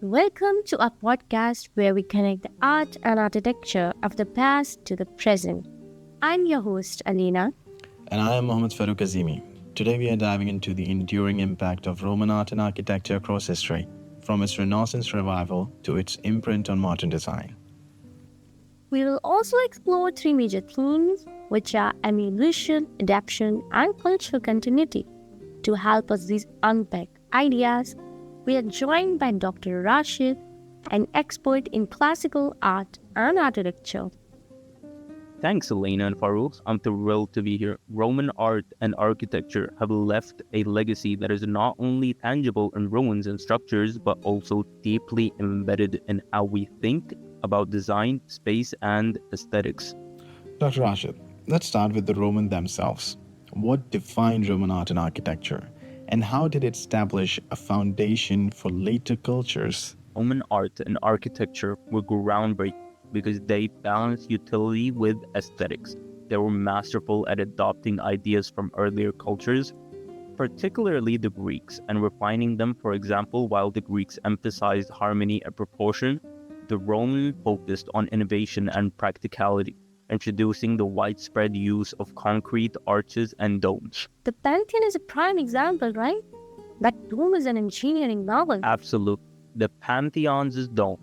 Welcome to our podcast where we connect the art and architecture of the past to the present. I'm your host, Alyna. And I am Mohammed Farrukh Azeemi. Today we are diving into the enduring impact of Roman art and architecture across history, from its Renaissance revival to its imprint on modern design. We will also explore three major themes, which are evolution, adaptation, and cultural continuity. To help us unpack ideas, we are joined by Dr. Rashid, an expert in classical art and architecture. Thanks, Alyna and Farrukh. I'm thrilled to be here. Roman art and architecture have left a legacy that is not only tangible in ruins and structures, but also deeply embedded in how we think about design, space, and aesthetics. Dr. Rashid, let's start with the Roman themselves. What defined Roman art and architecture, and how did it establish a foundation for later cultures? Roman art and architecture were groundbreaking because they balanced utility with aesthetics. They were masterful at adopting ideas from earlier cultures, particularly the Greeks, and refining them. For example, while the Greeks emphasized harmony and proportion, the Romans focused on innovation and practicality, introducing the widespread use of concrete arches and domes. The Pantheon is a prime example, right? That dome is an engineering marvel. Absolute. The Pantheon's dome,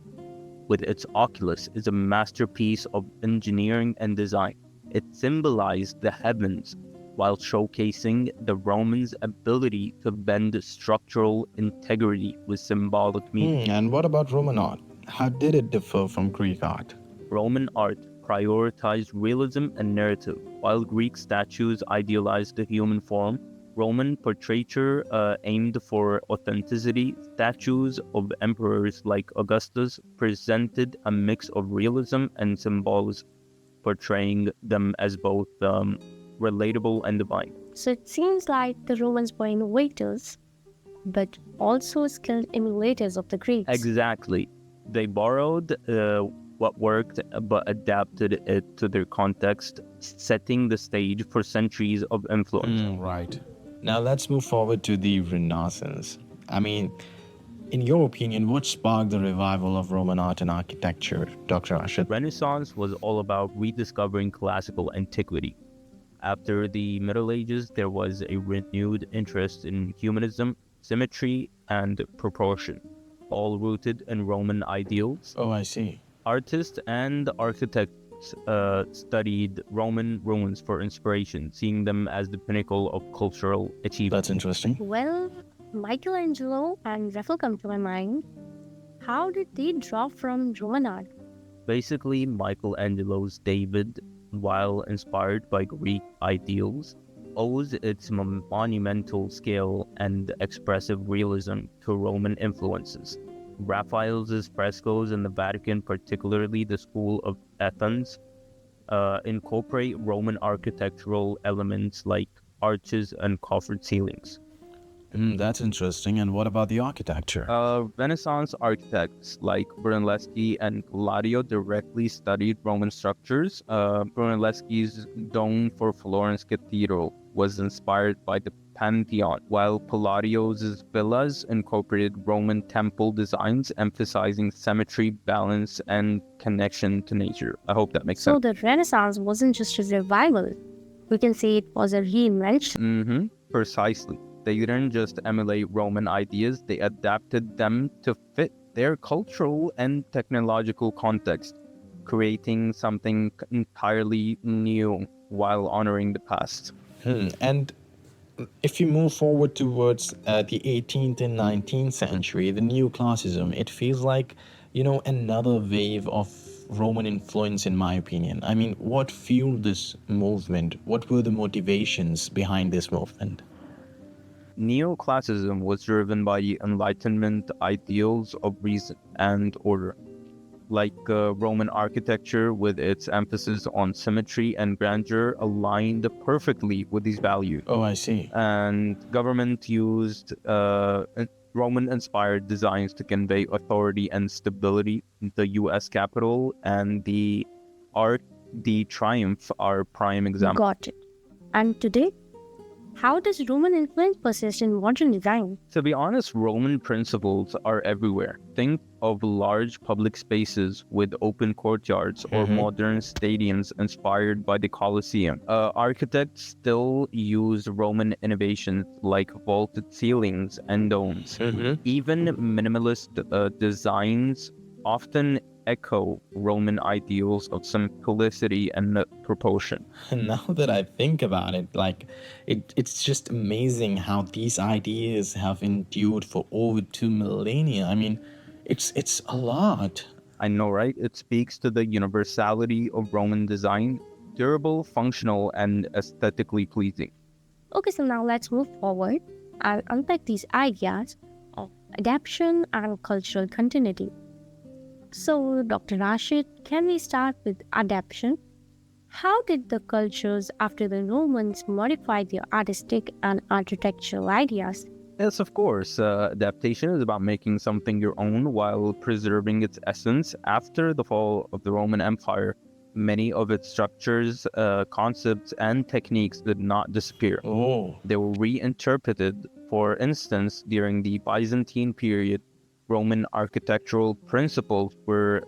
with its oculus, is a masterpiece of engineering and design. It symbolized the heavens while showcasing the Romans' ability to bend structural integrity with symbolic meaning. And what about Roman art? How did it differ from Greek art? Roman art prioritized realism and narrative, while Greek statues idealized the human form. Roman portraiture aimed for authenticity. Statues of emperors like Augustus presented a mix of realism and symbolism, portraying them as both relatable and divine. So it seems like the Romans were innovators, but also skilled emulators of the Greeks. Exactly. They borrowed what worked but adapted it to their context, setting the stage for centuries of influence. Right. Now let's move forward to the Renaissance. In your opinion, what sparked the revival of Roman art and architecture, Dr. Rashid? Renaissance was all about rediscovering classical antiquity. After the Middle Ages, there was a renewed interest in humanism, symmetry, and proportion, all rooted in Roman ideals. Oh, I see. Artists and architects studied Roman ruins for inspiration, seeing them as the pinnacle of cultural achievement. That's interesting. Well, Michelangelo and Raphael come to my mind. How did they draw from Roman art? Basically, Michelangelo's David, while inspired by Greek ideals, owes its monumental scale and expressive realism to Roman influences. Raphael's frescoes in the Vatican, particularly the School of Athens, incorporate Roman architectural elements like arches and coffered ceilings. That's interesting. And what about the architecture? Renaissance architects like Brunelleschi and Palladio directly studied Roman structures. Brunelleschi's dome for Florence Cathedral was inspired by the Pantheon, while Palladio's villas incorporated Roman temple designs, emphasizing symmetry, balance, and connection to nature. I hope that makes So sense. the Renaissance wasn't just a revival. We can say it was a reinvention. Precisely. They didn't just emulate Roman ideas, they adapted them to fit their cultural and technological context, creating something entirely new while honoring the past. And if you move forward towards the 18th and 19th century, the new classicism, it feels like, another wave of Roman influence, in my opinion. What fueled this movement? What were the motivations behind this movement? Neoclassicism was driven by the Enlightenment ideals of reason and order. Like Roman architecture, with its emphasis on symmetry and grandeur, aligned perfectly with these values. Oh, I see. And government used Roman-inspired designs to convey authority and stability. The U.S. Capitol and the Arc de Triomphe are prime examples. Got it. And today? How does Roman influence persist in modern design? To be honest, Roman principles are everywhere. Think of large public spaces with open courtyards or modern stadiums inspired by the Colosseum. Architects still use Roman innovations like vaulted ceilings and domes. Even minimalist designs often echo Roman ideals of simplicity and proportion. And now that I think about it, like it's just amazing how these ideas have endured for over 2 millennia. I mean, it's a lot. I know, right? It speaks to the universality of Roman design, durable, functional, and aesthetically pleasing. Okay, so now let's move forward and unpack these ideas of adaptation and cultural continuity. So, Dr. Rashid, can we start with adaptation? How did the cultures after the Romans modify their artistic and architectural ideas? Yes, of course. Adaptation is about making something your own while preserving its essence. After the fall of the Roman Empire, many of its structures, concepts, and techniques did not disappear. Oh, They were reinterpreted. For instance, during the Byzantine period, Roman architectural principles were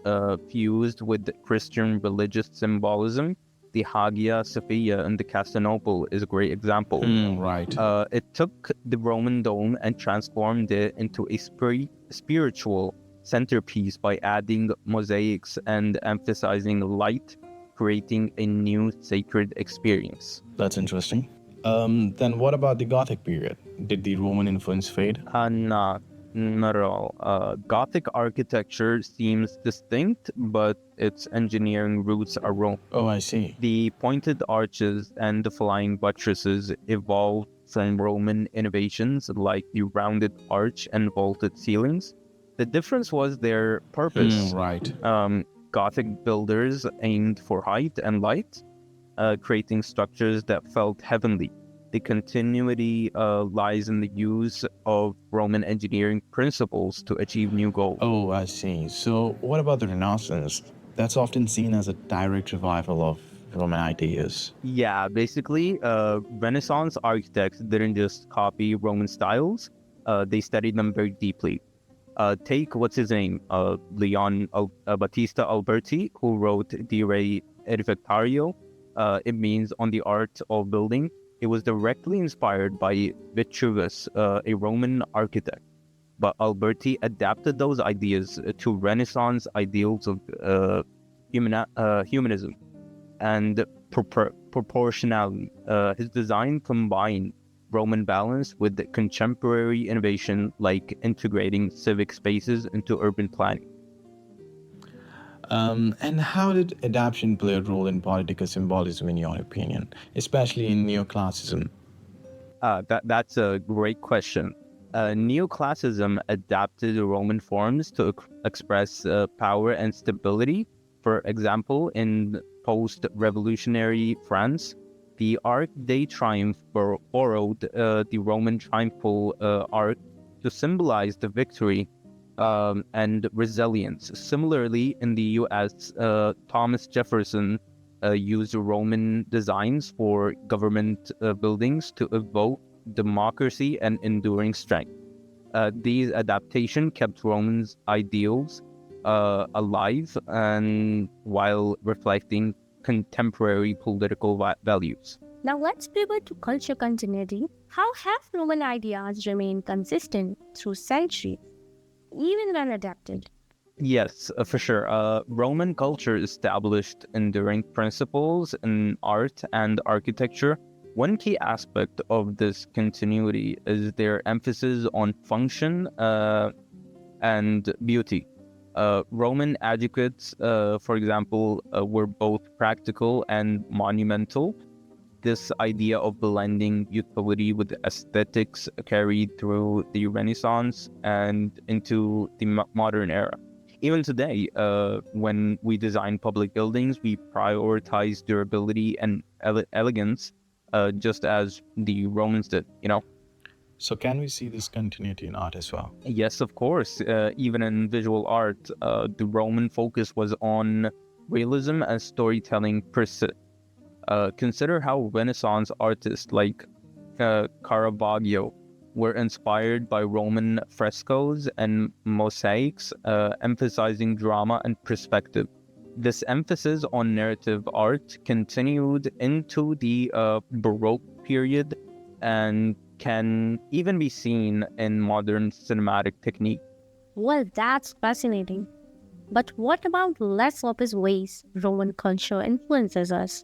fused with Christian religious symbolism. The Hagia Sophia in the Constantinople is a great example. right. It took the Roman dome and transformed it into a spiritual centerpiece by adding mosaics and emphasizing light, creating a new sacred experience. That's interesting. Then what about the Gothic period? Did the Roman influence fade? Not at all. Gothic architecture seems distinct, but its engineering roots are Rome. Oh, I see. The pointed arches and the flying buttresses evolved from Roman innovations like the rounded arch and vaulted ceilings. The difference was their purpose. Right. Gothic builders aimed for height and light, creating structures that felt heavenly. The continuity lies in the use of Roman engineering principles to achieve new goals. Oh, I see. So what about the Renaissance? That's often seen as a direct revival of Roman ideas. Yeah, basically, Renaissance architects didn't just copy Roman styles, they studied them very deeply. Take what's his name, Leon Battista Alberti, who wrote De Re Edificario. It means on the art of building. It was directly inspired by Vitruvius, a Roman architect. But Alberti adapted those ideas to Renaissance ideals of humanism and proportionality. His design combined Roman balance with the contemporary innovation like integrating civic spaces into urban planning. And how did adaptation play a role in political symbolism, in your opinion, especially in neoclassicism? That's a great question. Neoclassicism adapted Roman forms to express power and stability. For example, in post-revolutionary France, the Arc de Triomphe borrowed the Roman triumphal arc to symbolize the victory and resilience. Similarly, in the US, Thomas Jefferson used Roman designs for government buildings to evoke democracy and enduring strength. These adaptations kept Romans' ideals alive and while reflecting contemporary political values. Now let's pivot to culture continuity. How have Roman ideas remained consistent through centuries, even when adapted? Yes, for sure. Roman culture established enduring principles in art and architecture. One key aspect of this continuity is their emphasis on function and beauty. Roman adequates, for example, were both practical and monumental. This idea of blending utility with aesthetics carried through the Renaissance and into the modern era. Even today, when we design public buildings, we prioritize durability and elegance, just as the Romans did, you know? So can we see this continuity in art as well? Yes, of course. Even in visual art, the Roman focus was on realism and storytelling per se. Consider how Renaissance artists like Caravaggio were inspired by Roman frescoes and mosaics, emphasizing drama and perspective. This emphasis on narrative art continued into the Baroque period and can even be seen in modern cinematic technique. Well, that's fascinating. But what about less obvious ways Roman culture influences us?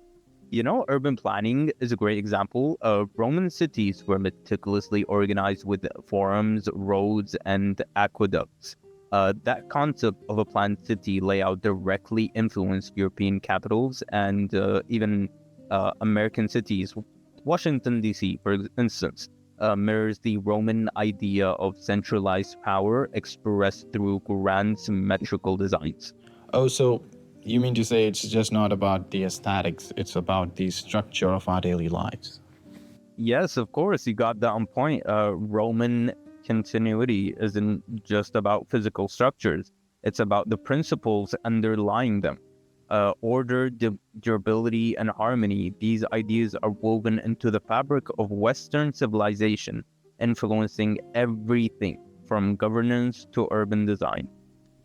Urban planning is a great example. Roman cities were meticulously organized with forums, roads, and aqueducts. That concept of a planned city layout directly influenced European capitals and even American cities. Washington, D.C., for instance, mirrors the Roman idea of centralized power expressed through grand symmetrical designs. Oh, so you mean to say it's just not about the aesthetics, it's about the structure of our daily lives? Yes, of course, you got that on point. Roman continuity isn't just about physical structures, it's about the principles underlying them. Order, durability, and harmony, these ideas are woven into the fabric of Western civilization, influencing everything from governance to urban design.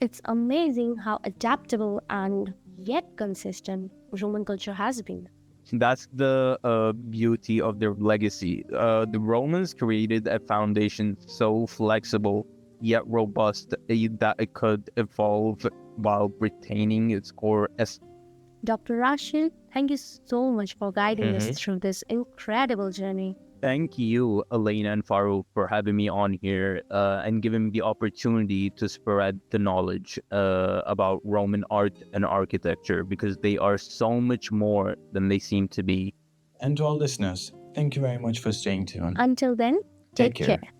It's amazing how adaptable and yet consistent Roman culture has been. That's the beauty of their legacy. The Romans created a foundation so flexible yet robust that it could evolve while retaining its core essence. Dr. Rashid, thank you so much for guiding us Mhm. through this incredible journey. Thank you, Alyna and Farrukh, for having me on here and giving me the opportunity to spread the knowledge about Roman art and architecture because they are so much more than they seem to be. And to all listeners, thank you very much for staying tuned. Until then, Take take care. care.